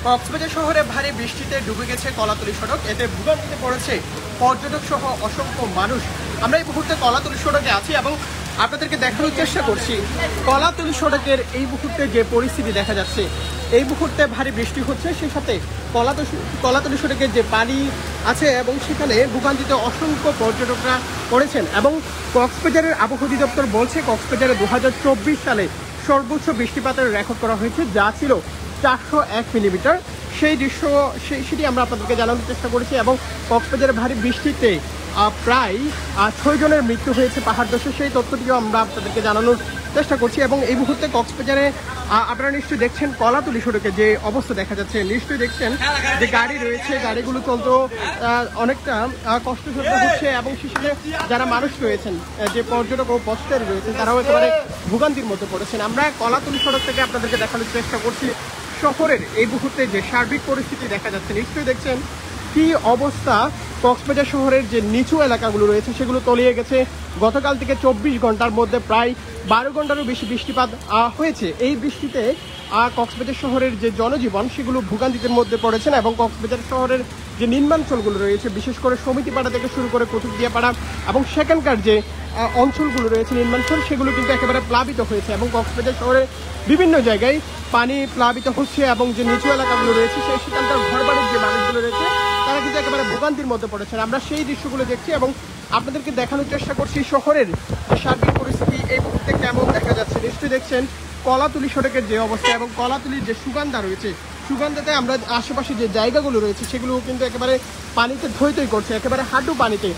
কক্সবাজার শহরে ভারী বৃষ্টিতে ডুবে গেছে কলাতলী সড়ক। এতে ভোগান্তিতে পড়েছে পর্যটক সহ অসংখ্য মানুষ। আমরা এই মুহূর্তে কলাতলী সড়কে আছি এবং আপনাদেরকে দেখানোর চেষ্টা করছি কলাতলী সড়কের এই মুহূর্তে যে পরিস্থিতি দেখা যাচ্ছে। এই মুহূর্তে ভারী বৃষ্টি হচ্ছে, সেই সাথে কলাতলী সড়কের যে পানি আছে এবং সেখানে ভোগান্তিতে অসংখ্য পর্যটকরা পড়েছেন। এবং কক্সবাজারের আবহাওয়া অধিদপ্তর বলছে কক্সবাজারে 2024 সালে সর্বোচ্চ বৃষ্টিপাতের রেকর্ড করা হয়েছে, যা ছিল 401 মিলিমিটার। সেই দৃশ্য সেটি আমরা আপনাদেরকে জানানোর চেষ্টা করেছি। এবং কক্সবাজারে ভারী বৃষ্টিতে প্রায় 6 জনের মৃত্যু হয়েছে পাহাড় ধসে, সেই তথ্যটিও আমরা আপনাদেরকে জানানোর চেষ্টা করছি। এবং এই মুহূর্তে কক্সবাজারে আপনারা নিশ্চয়ই দেখছেন কলাতলী সড়কে যে অবস্থা দেখা যাচ্ছে, নিশ্চয়ই দেখছেন যে গাড়ি রয়েছে, গাড়িগুলো চলতে অনেকটা কষ্টসাধ্য হচ্ছে। এবং সেখানে যারা মানুষ রয়েছেন, যে পর্যটক ও পথচারী রয়েছেন, তারাও একেবারে ভোগান্তির মধ্যে পড়েছেন। আমরা কলাতলী সড়ক থেকে আপনাদেরকে দেখানোর চেষ্টা করছি শহরের এই মুহূর্তে যে সার্বিক পরিস্থিতি দেখা যাচ্ছে। নিশ্চয়ই দেখছেন কি অবস্থা। কক্সবাজার শহরের যে নিচু এলাকাগুলো রয়েছে সেগুলো তলিয়ে গেছে। গতকাল থেকে 24 ঘন্টার মধ্যে প্রায় 12 ঘন্টারও বেশি বৃষ্টিপাত হয়েছে। এই বৃষ্টিতে কক্সবাজার শহরের যে জনজীবন সেগুলো ভোগান্তির মধ্যে পড়েছেন। এবং কক্সবাজার শহরের যে নিম্নাঞ্চলগুলো রয়েছে, বিশেষ করে সমিতিপাড়া থেকে শুরু করে কুতুবদিয়াপাড়া এবং সেখানকার যে অঞ্চলগুলো রয়েছে নিম্নাঞ্চল, সেগুলো কিন্তু একেবারে প্লাবিত হয়েছে। এবং কক্সবাজার শহরে বিভিন্ন জায়গায় পানি প্লাবিত হচ্ছে। এবং যে নিচু এলাকাগুলো রয়েছে সেখানকার ঘরবাড়ির যে মানুষগুলো রয়েছে তারা কিন্তু একেবারে ভোগান্তির মধ্যে পড়েছেন। আমরা সেই দৃশ্যগুলো দেখছি এবং আপনাদেরকে দেখানোর চেষ্টা করছি শহরের যে সার্বিক পরিস্থিতি এই মুহূর্তে কেমন দেখা যাচ্ছে। নিশ্চয়ই দেখছেন কলাতলী সড়কের যে অবস্থা এবং কলাতলীর যে সুগন্ধা রয়েছে, সুগন্ধাতে আমরা আশেপাশে যে জায়গাগুলো রয়েছে সেগুলো কিন্তু একেবারে পানিতে থই থই করছে, একেবারে হাঁটু পানিতে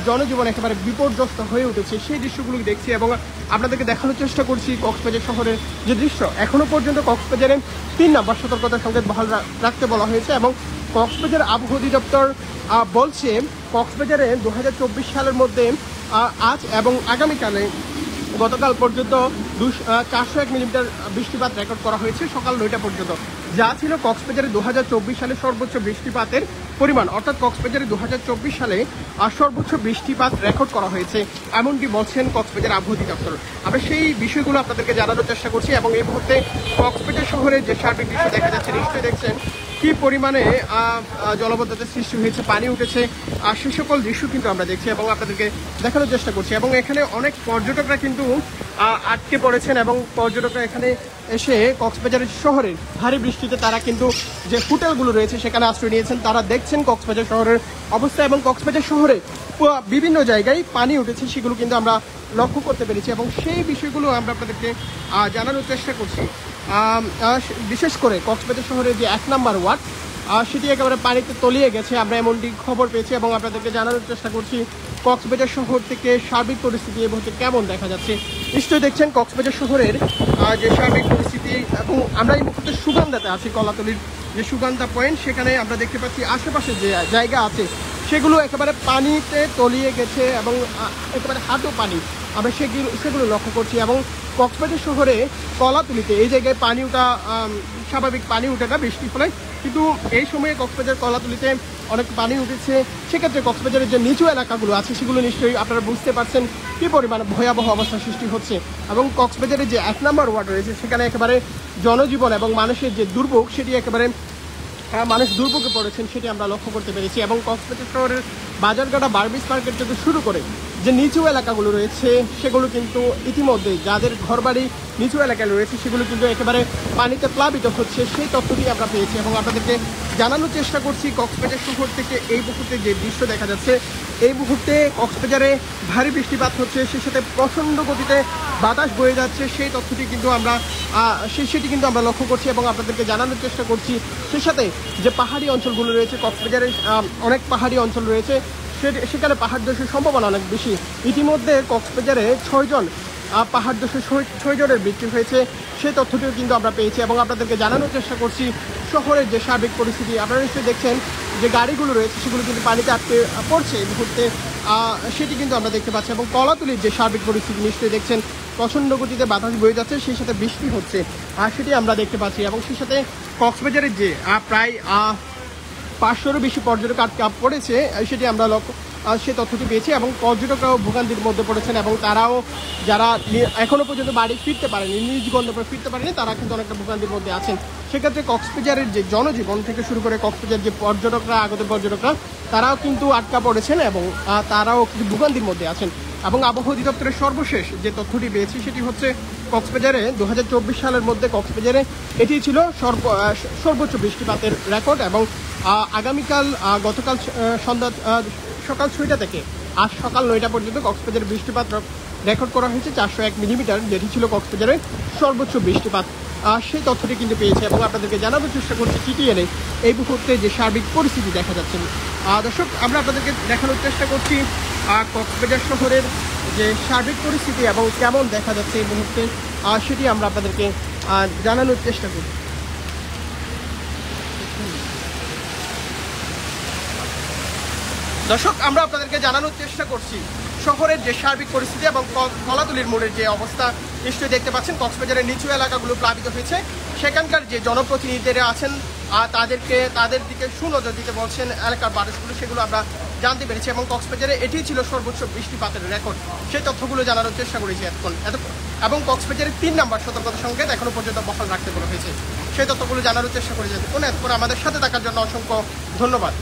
জনজীবন একেবারে বিপর্যস্ত হয়ে উঠেছে। সেই দৃশ্যগুলো দেখছি এবং আপনাদেরকে দেখানোর চেষ্টা করছি কক্সবাজার শহরের যে দৃশ্য। এখনো পর্যন্ত কক্সবাজারে 3 নম্বর সতর্কতার সংকেত বহাল রাখতে বলা হয়েছে। এবং কক্সবাজার আবহাওয়া অধিদপ্তর বলছে কক্সবাজারে 2024 সালের মধ্যে আজ এবং আগামীকালে গতকাল পর্যন্ত 401 মিলিমিটার বৃষ্টিপাত রেকর্ড করা হয়েছে সকাল 9টা পর্যন্ত, যা ছিল কক্সবাজারে 2024 সালে সর্বোচ্চ বৃষ্টিপাতের পরিমাণ। অর্থাৎ কক্সবাজারে 2024 সালে সর্বোচ্চ বৃষ্টিপাত রেকর্ড করা হয়েছে, এমনটি বলছেন কক্সবাজার আবহাওয়া অধিদপ্তর। আমরা সেই বিষয়গুলো আপনাদেরকে জানানোর চেষ্টা করছি। এবং এই মুহূর্তে কক্সবাজার শহরের যে সার্বিক দৃশ্য দেখা যাচ্ছে, নিশ্চয়ই দেখছেন কি পরিমাণে জলবদ্ধতার সৃষ্টি হয়েছে, পানি উঠেছে। আর সে সকল দৃশ্য কিন্তু আমরা দেখছি এবং আপনাদেরকে দেখানোর চেষ্টা করছি। এবং এখানে অনেক পর্যটকরা কিন্তু আটকে পড়েছেন এবং পর্যটকরা এখানে এসে কক্সবাজার শহরের ভারী বৃষ্টিতে তারা কিন্তু যে হোটেলগুলো রয়েছে সেখানে আশ্রয় নিয়েছেন। তারা দেখছেন কক্সবাজার শহরের অবস্থা এবং কক্সবাজার শহরে বিভিন্ন জায়গায় পানি উঠেছে, সেগুলো কিন্তু আমরা লক্ষ্য করতে পেরেছি। এবং সেই বিষয়গুলো আমরা আপনাদেরকে জানানোর চেষ্টা করছি। বিশেষ করে কক্সবাজার শহরের যে 1 নম্বর ওয়ার্ড সেটি একেবারে পানিতে তলিয়ে গেছে, আমরা এমনটি খবর পেয়েছি। এবং আপনাদেরকে জানানোর চেষ্টা করছি কক্সবাজার শহর থেকে সার্বিক পরিস্থিতি এই মুহূর্তে কেমন দেখা যাচ্ছে। নিশ্চয়ই দেখছেন কক্সবাজার শহরের যে সার্বিক পরিস্থিতি। এবং আমরা এই মুহূর্তে সুগন্ধাতে আছি, কলাতলীর যে সুগন্ধা পয়েন্ট, সেখানে আমরা দেখতে পাচ্ছি আশেপাশে যে জায়গা আছে সেগুলো একেবারে পানিতে তলিয়ে গেছে এবং একেবারে হাঁটু পানি আমরা সেগুলো লক্ষ্য করছি। এবং কক্সবাজার শহরে কলাতলীতে এই জায়গায় পানি ওঠা স্বাভাবিক, পানি ওঠে না বৃষ্টির ফলে, কিন্তু এই সময়ে কক্সবাজার কলাতলীতে অনেক পানি উঠেছে। সেক্ষেত্রে কক্সবাজারের যে নিচু এলাকাগুলো আছে সেগুলো নিশ্চয়ই আপনারা বুঝতে পারছেন কী পরিমাণে ভয়াবহ অবস্থার সৃষ্টি হচ্ছে। এবং কক্সবাজারের যে 1 নম্বর ওয়ার্ড রয়েছে সেখানে একেবারে জনজীবন এবং মানুষের যে দুর্ভোগ সেটি একেবারে মানুষ দুর্ভোগে পড়েছেন সেটি আমরা লক্ষ্য করতে পেরেছি। এবং কক্সবাজার শহরের বাজারঘাটা বারবিস মার্কেট থেকে শুরু করে যে নিচু এলাকাগুলো রয়েছে সেগুলো কিন্তু ইতিমধ্যে যাদের ঘরবাড়ি নিচু এলাকায় রয়েছে সেগুলো কিন্তু একেবারে পানিতে প্লাবিত হচ্ছে, সেই তথ্যটি আমরা পেয়েছি। এবং আপনাদেরকে জানানোর চেষ্টা করছি কক্সবাজার শহর থেকে এই মুহূর্তে যে দৃশ্য দেখা যাচ্ছে। এই মুহূর্তে কক্সবাজারে ভারী বৃষ্টিপাত হচ্ছে, সেই সাথে প্রচণ্ড গতিতে বাতাস বয়ে যাচ্ছে, সেই তথ্যটি কিন্তু আমরা সেটি কিন্তু আমরা লক্ষ্য করছি এবং আপনাদেরকে জানানোর চেষ্টা করছি। সেই সাথে যে পাহাড়ি অঞ্চলগুলো রয়েছে, কক্সবাজারে অনেক পাহাড়ি অঞ্চল রয়েছে, সেখানে পাহাড় ধসের সম্ভাবনা অনেক বেশি। ইতিমধ্যে কক্সবাজারে 6 জন পাহাড় ধসে 6 জনের মৃত্যু হয়েছে, সেই তথ্যটিও কিন্তু আমরা পেয়েছি। এবং আপনাদেরকে জানানোর চেষ্টা করছি শহরের যে সার্বিক পরিস্থিতি। আপনারা নিশ্চয়ই দেখছেন যে গাড়িগুলো রয়েছে সেগুলো কিন্তু পানিতে আটকে পড়ছে এই মুহূর্তে, সেটি কিন্তু আমরা দেখতে পাচ্ছি। এবং কলাতলীর যে সার্বিক পরিস্থিতি নিশ্চয়ই দেখছেন, প্রচণ্ড গতিতে বাতাস বয়ে যাচ্ছে, সেই সাথে বৃষ্টি হচ্ছে, সেটি আমরা দেখতে পাচ্ছি। এবং সেই সাথে কক্সবাজারের যে প্রায় 500-এরও বেশি পর্যটক আটকে পড়েছে সেটি আমরা সে তথ্যটি পেয়েছি। এবং পর্যটকরাও ভোগান্তির মধ্যে পড়েছেন এবং তারাও যারা এখনও পর্যন্ত বাড়ি ফিরতে পারেনি, নিজ গন্তব্যে ফিরতে পারেনি, তারা কিন্তু অনেকটা ভোগান্তির মধ্যে আছেন। সেক্ষেত্রে কক্সবাজারের যে জনজীবন থেকে শুরু করে কক্সবাজার যে পর্যটকরা আগত পর্যটকরা তারাও কিন্তু আটকা পড়েছেন এবং তারাও কিছু ভোগান্তির মধ্যে আছেন। এবং আবহাওয়া অধিদপ্তরের সর্বশেষ যে তথ্যটি পেয়েছি সেটি হচ্ছে কক্সবাজারে 2024 সালের মধ্যে কক্সবাজারে এটি ছিল সর্বোচ্চ বৃষ্টিপাতের রেকর্ড। এবং আগামীকাল গতকাল সন্ধ্যা সকাল 6টা থেকে আজ সকাল 9টা পর্যন্ত কক্সবাজারের বৃষ্টিপাত রেকর্ড করা হয়েছে 401 মিলিমিটার, যেটি ছিল কক্সবাজারের সর্বোচ্চ বৃষ্টিপাত। সেই তথ্যটি কিন্তু পেয়েছে এবং আপনাদেরকে জানানোর চেষ্টা করছি টিটিএনে এই মুহূর্তে যে সার্বিক পরিস্থিতি দেখা যাচ্ছে। দর্শক, আমরা আপনাদেরকে দেখানোর চেষ্টা করছি কক্সবাজার শহরের যে সার্বিক পরিস্থিতি এবং কেমন দেখা যাচ্ছে এই মুহূর্তে, সেটি আমরা আপনাদেরকে জানানোর চেষ্টা করি। দর্শক, আমরা আপনাদেরকে জানানোর চেষ্টা করছি শহরের যে সার্বিক পরিস্থিতি এবং কলাতলির মোড়ের যে অবস্থা নিশ্চয়ই দেখতে পাচ্ছেন। কক্সবাজারের নিচু এলাকাগুলো প্লাবিত হয়েছে, সেখানকার যে জনপ্রতিনিধিরা আছেন তাদের দিকে সুনজর দিতে বলছেন এলাকার মানুষগুলো, সেগুলো আমরা জানতে পেরেছি। এবং কক্সবাজারে এটি ছিল সর্বোচ্চ বৃষ্টিপাতের রেকর্ড, সেই তথ্যগুলো জানানোর চেষ্টা করেছি এতক্ষণ। এবং কক্সবাজারের 3 নম্বর সতর্কতা সংকেত এখনো পর্যন্ত বহাল রাখতে বলা হয়েছে, সেই তথ্যগুলো জানানোর চেষ্টা করেছি এতক্ষণ। আমাদের সাথে থাকার জন্য অসংখ্য ধন্যবাদ।